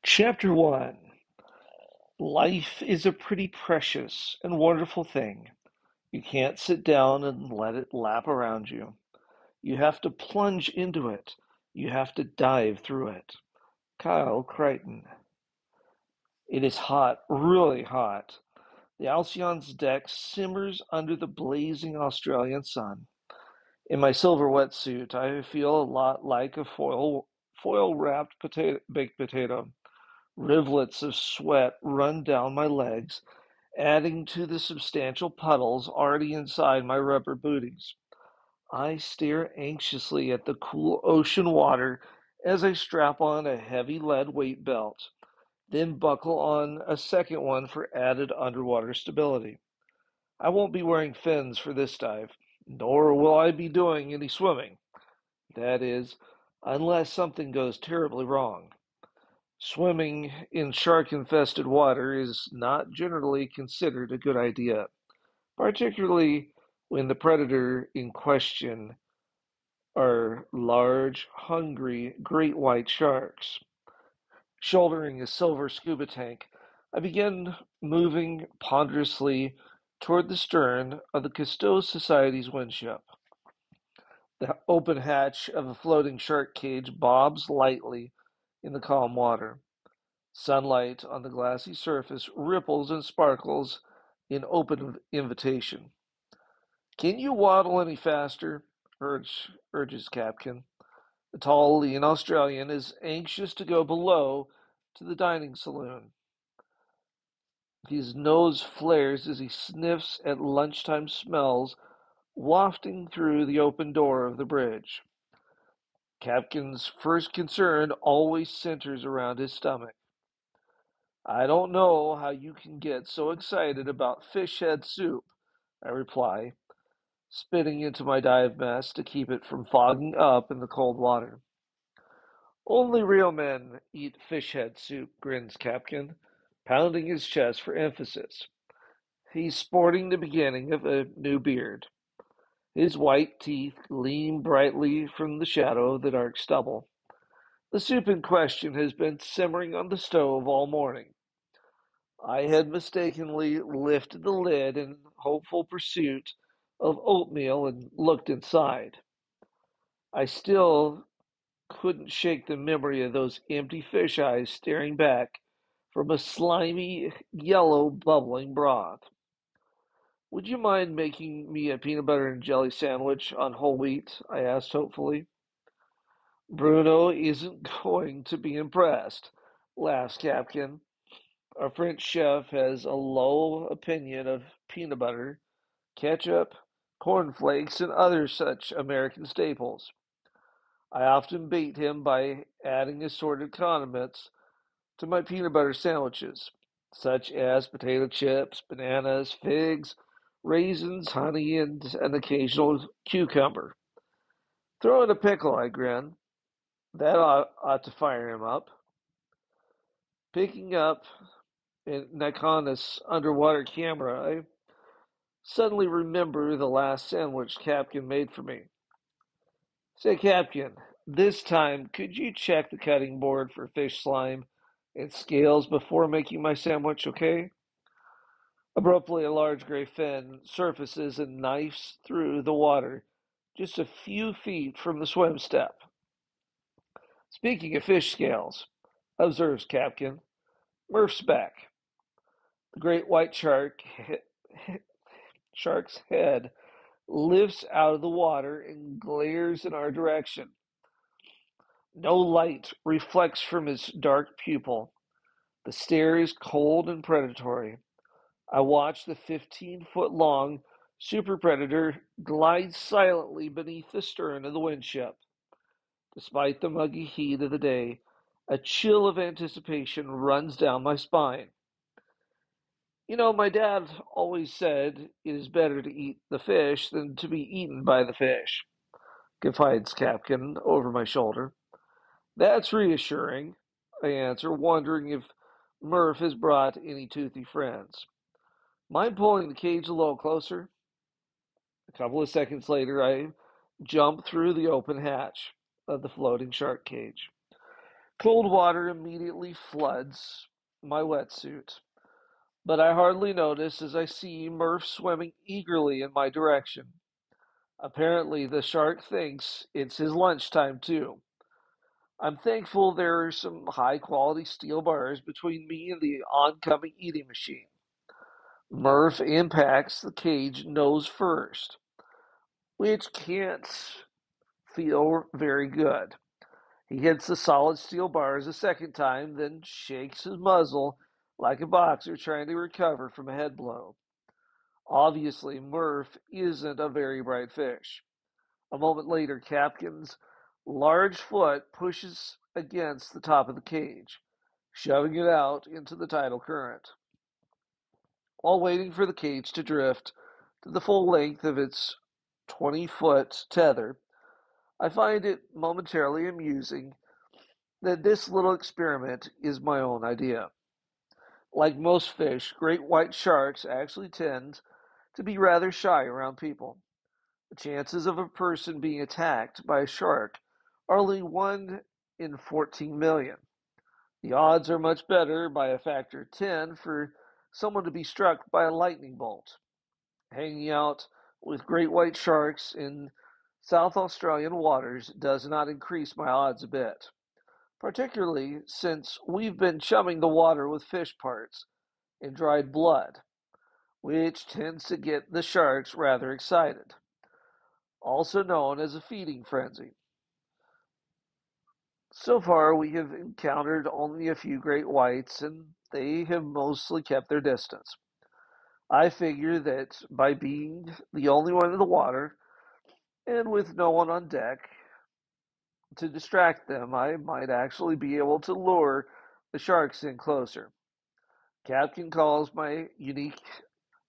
Chapter 1. Life is a pretty precious and wonderful thing. You can't sit down and let it lap around you. You have to plunge into it. You have to dive through it. Kyle Crichton. It is hot, really hot. The Alcyon's deck simmers under the blazing Australian sun. In my silver wetsuit, I feel a lot like a foil wrapped baked potato. Rivulets of sweat run down my legs, adding to the substantial puddles already inside my rubber booties. I stare anxiously at the cool ocean water as I strap on a heavy lead weight belt, then buckle on a second one for added underwater stability. I won't be wearing fins for this dive, nor will I be doing any swimming. That is, unless something goes terribly wrong. Swimming in shark-infested water is not generally considered a good idea, particularly when the predator in question are large, hungry, great white sharks. Shouldering a silver scuba tank, I begin moving ponderously toward the stern of the Cousteau Society's windship. The open hatch of a floating shark cage bobs lightly in the calm water. Sunlight on the glassy surface ripples and sparkles in open invitation. "Can you waddle any faster?" urges Capkin. The tall, lean Australian is anxious to go below to the dining saloon. His nose flares as he sniffs at lunchtime smells wafting through the open door of the bridge. Capkin's first concern always centers around his stomach. "I don't know how you can get so excited about fish head soup," I reply, spitting into my dive mask to keep it from fogging up in the cold water. "Only real men eat fish head soup," grins Capkin, pounding his chest for emphasis. He's sporting the beginning of a new beard. His white teeth gleam brightly from the shadow of the dark stubble. The soup in question has been simmering on the stove all morning. I had mistakenly lifted the lid in hopeful pursuit of oatmeal and looked inside. I still couldn't shake the memory of those empty fish eyes staring back from a slimy, yellow, bubbling broth. "Would you mind making me a peanut butter and jelly sandwich on whole wheat?" I asked hopefully. "Bruno isn't going to be impressed," laughs Capkin. "Our French chef has a low opinion of peanut butter, ketchup, cornflakes, and other such American staples. I often bait him by adding assorted condiments to my peanut butter sandwiches, such as potato chips, bananas, figs, raisins, honey, and an occasional cucumber. Throw in a pickle," I grin. "That ought to fire him up." Picking up a Nikon's underwater camera, I suddenly remember the last sandwich Capkin made for me. "Say, Capkin, this time could you check the cutting board for fish slime and scales before making my sandwich, okay?" Abruptly, a large gray fin surfaces and knifes through the water just a few feet from the swim step. "Speaking of fish scales," observes Capkin, "Murph's back." The great white shark's head lifts out of the water and glares in our direction. No light reflects from his dark pupil. The stare is cold and predatory. I watch the 15-foot long super predator glide silently beneath the stern of the windship. Despite the muggy heat of the day, a chill of anticipation runs down my spine. My dad always said it is better to eat the fish than to be eaten by the fish," confides Capkin over my shoulder. "That's reassuring," I answer, wondering if Murph has brought any toothy friends. "Mind pulling the cage a little closer?" A couple of seconds later, I jump through the open hatch of the floating shark cage. Cold water immediately floods my wetsuit, but I hardly notice as I see Murph swimming eagerly in my direction. Apparently, the shark thinks it's his lunchtime, too. I'm thankful there are some high quality steel bars between me and the oncoming eating machine. Murph impacts the cage nose first, which can't feel very good. He hits the solid steel bars a second time, then shakes his muzzle like a boxer trying to recover from a head blow. Obviously, Murph isn't a very bright fish. A moment later, Capkin's large foot pushes against the top of the cage, shoving it out into the tidal current. While waiting for the cage to drift to the full length of its 20-foot tether, I find it momentarily amusing that this little experiment is my own idea. Like most fish, great white sharks actually tend to be rather shy around people. The chances of a person being attacked by a shark are only 1 in 14 million. The odds are much better by a factor of 10 for someone to be struck by a lightning bolt. Hanging out with great white sharks in South Australian waters does not increase my odds a bit, particularly since we've been chumming the water with fish parts and dried blood, which tends to get the sharks rather excited, also known as a feeding frenzy. So far, we have encountered only a few great whites, and they have mostly kept their distance. I figure that by being the only one in the water, and with no one on deck to distract them, I might actually be able to lure the sharks in closer. Captain calls my unique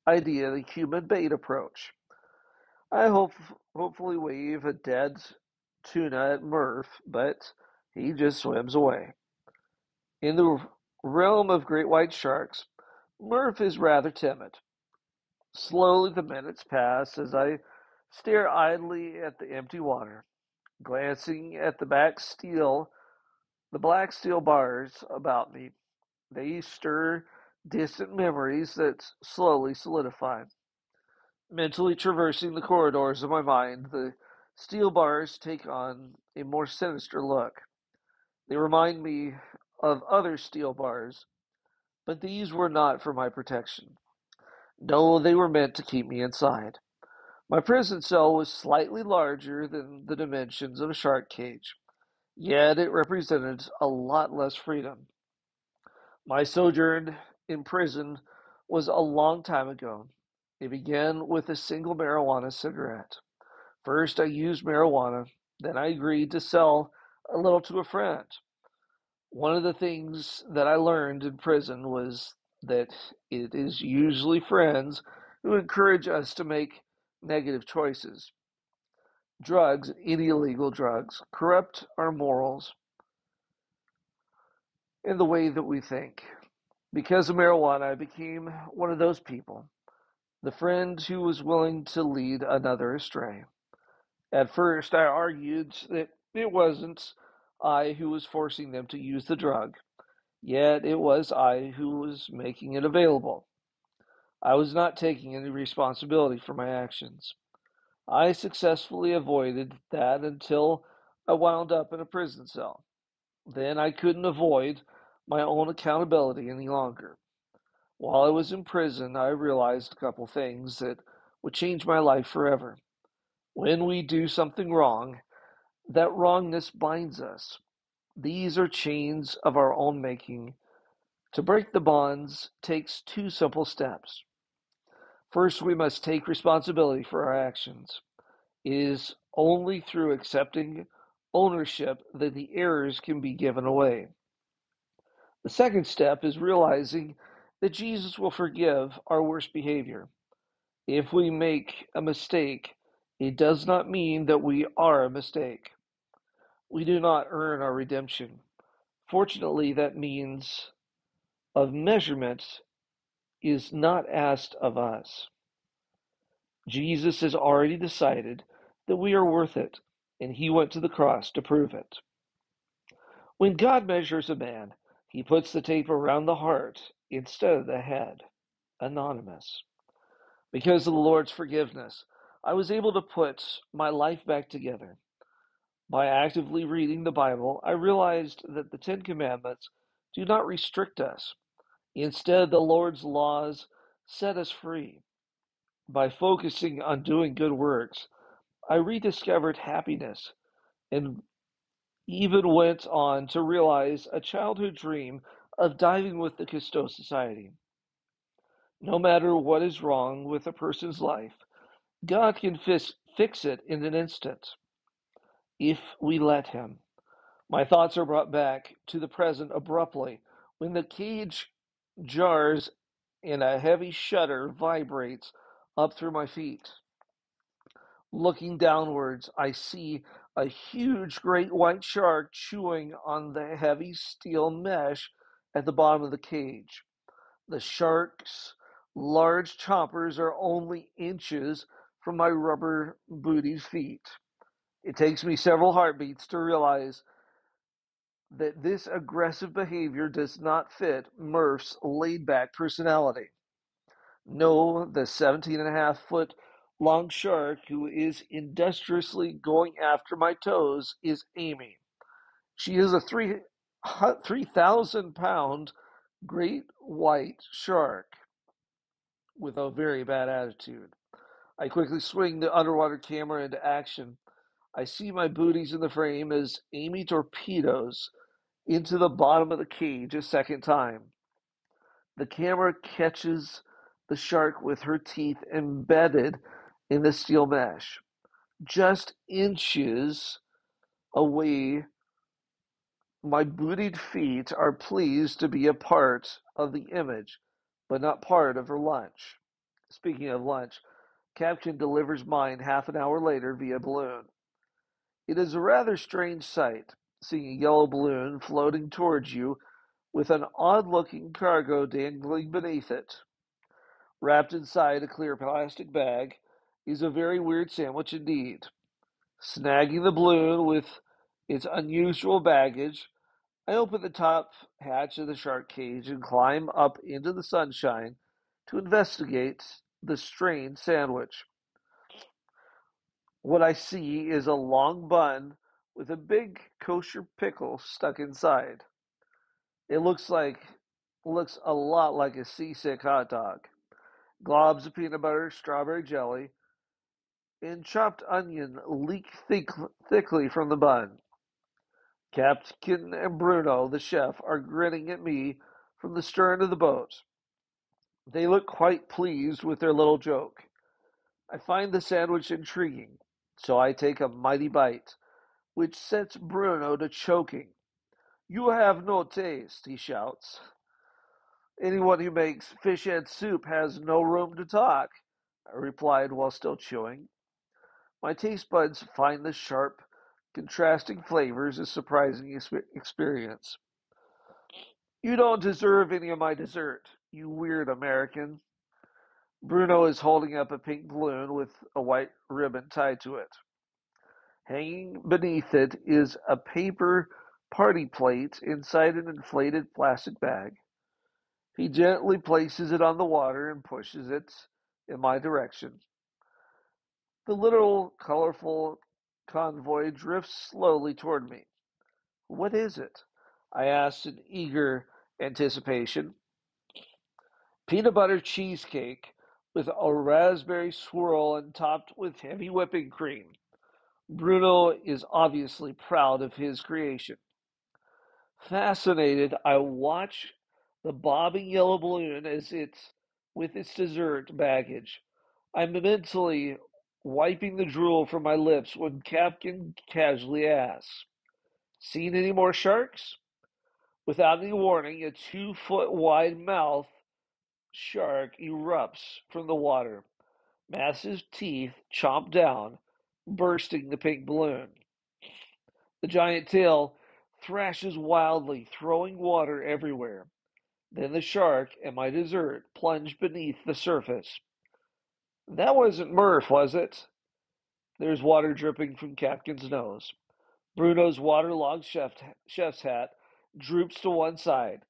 idea the human bait approach. I hopefully wave a dead tuna at Murph, but he just swims away. In the realm of great white sharks, Murph is rather timid. Slowly the minutes pass as I stare idly at the empty water, glancing at the black steel bars about me. They stir distant memories that slowly solidify. Mentally traversing the corridors of my mind, the steel bars take on a more sinister look. They remind me of other steel bars, but these were not for my protection. No, they were meant to keep me inside. My prison cell was slightly larger than the dimensions of a shark cage, yet it represented a lot less freedom. My sojourn in prison was a long time ago. It began with a single marijuana cigarette. First, I used marijuana, then I agreed to sell a little to a friend. One of the things that I learned in prison was that it is usually friends who encourage us to make negative choices. Drugs, any illegal drugs, corrupt our morals and the way that we think. Because of marijuana, I became one of those people, the friend who was willing to lead another astray. At first, I argued that it wasn't I who was forcing them to use the drug, yet it was I who was making it available. I was not taking any responsibility for my actions. I successfully avoided that until I wound up in a prison cell. Then I couldn't avoid my own accountability any longer. While I was in prison, I realized a couple things that would change my life forever. When we do something wrong, that wrongness binds us. These are chains of our own making. To break the bonds takes two simple steps. First, we must take responsibility for our actions. It is only through accepting ownership that the errors can be given away. The second step is realizing that Jesus will forgive our worst behavior. If we make a mistake, it does not mean that we are a mistake. We do not earn our redemption. Fortunately, that means of measurement is not asked of us. Jesus has already decided that we are worth it, and he went to the cross to prove it. When God measures a man, he puts the tape around the heart instead of the head. Anonymous. Because of the Lord's forgiveness, I was able to put my life back together. By actively reading the Bible, I realized that the Ten Commandments do not restrict us. Instead, the Lord's laws set us free. By focusing on doing good works, I rediscovered happiness and even went on to realize a childhood dream of diving with the Cousteau Society. No matter what is wrong with a person's life, God can fix it in an instant if we let Him. My thoughts are brought back to the present abruptly when the cage jars and a heavy shudder vibrates up through my feet. Looking downwards, I see a huge great white shark chewing on the heavy steel mesh at the bottom of the cage. The shark's large chompers are only inches from my rubber booted feet. It takes me several heartbeats to realize that this aggressive behavior does not fit Murph's laid back personality. No, the 17.5 foot long shark who is industriously going after my toes is Amy. She is a 3,000 pound great white shark with a very bad attitude. I quickly swing the underwater camera into action. I see my booties in the frame as Amy torpedoes into the bottom of the cage a second time. The camera catches the shark with her teeth embedded in the steel mesh, just inches away. My booted feet are pleased to be a part of the image, but not part of her lunch. Speaking of lunch, Captain delivers mine half an hour later via balloon. It is a rather strange sight, seeing a yellow balloon floating towards you with an odd-looking cargo dangling beneath it. Wrapped inside a clear plastic bag is a very weird sandwich indeed. Snagging the balloon with its unusual baggage, I open the top hatch of the shark cage and climb up into the sunshine to investigate the strange sandwich. What I see is a long bun with a big kosher pickle stuck inside. It looks a lot like a seasick hot dog. Globs of peanut butter, strawberry jelly, and chopped onion leak thickly from the bun. Captain and Bruno, the chef, are grinning at me from the stern of the boat. They look quite pleased with their little joke. I find the sandwich intriguing, so I take a mighty bite, which sets Bruno to choking. You have no taste, he shouts. Anyone who makes fish head soup has no room to talk, I replied while still chewing. My taste buds find the sharp, contrasting flavors a surprising experience. You don't deserve any of my dessert, you weird American. Bruno is holding up a pink balloon with a white ribbon tied to it. Hanging beneath it is a paper party plate inside an inflated plastic bag. He gently places it on the water and pushes it in my direction. The little colorful convoy drifts slowly toward me. What is it? I asked in eager anticipation. Peanut butter cheesecake with a raspberry swirl and topped with heavy whipping cream. Bruno is obviously proud of his creation. Fascinated, I watch the bobbing yellow balloon as it's with its dessert baggage. I'm mentally wiping the drool from my lips when Captain casually asks, "Seen any more sharks?" Without any warning, a 2 foot wide mouth shark erupts from the water. Massive teeth chomp down, bursting the pink balloon. The giant tail thrashes wildly, throwing water everywhere. Then the shark and my dessert plunge beneath the surface. That wasn't Murph, was it? There's water dripping from Captain's nose. Bruno's waterlogged chef's hat droops to one side.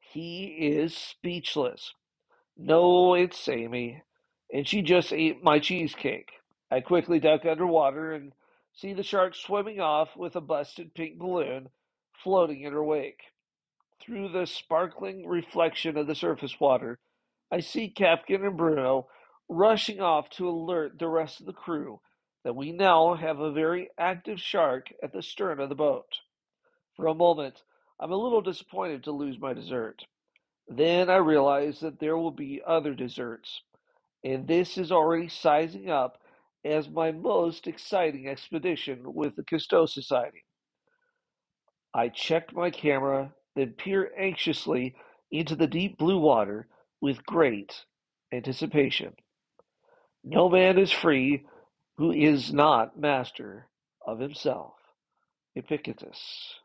He is speechless. No, it's Amy, and she just ate my cheesecake. I quickly duck underwater and see the shark swimming off with a busted pink balloon floating in her wake. Through the sparkling reflection of the surface water, I see Captain and Bruno rushing off to alert the rest of the crew that we now have a very active shark at the stern of the boat. For a moment, I'm a little disappointed to lose my dessert. Then I realize that there will be other desserts, and this is already sizing up as my most exciting expedition with the Cousteau Society. I check my camera, then peer anxiously into the deep blue water with great anticipation. No man is free who is not master of himself. Epictetus.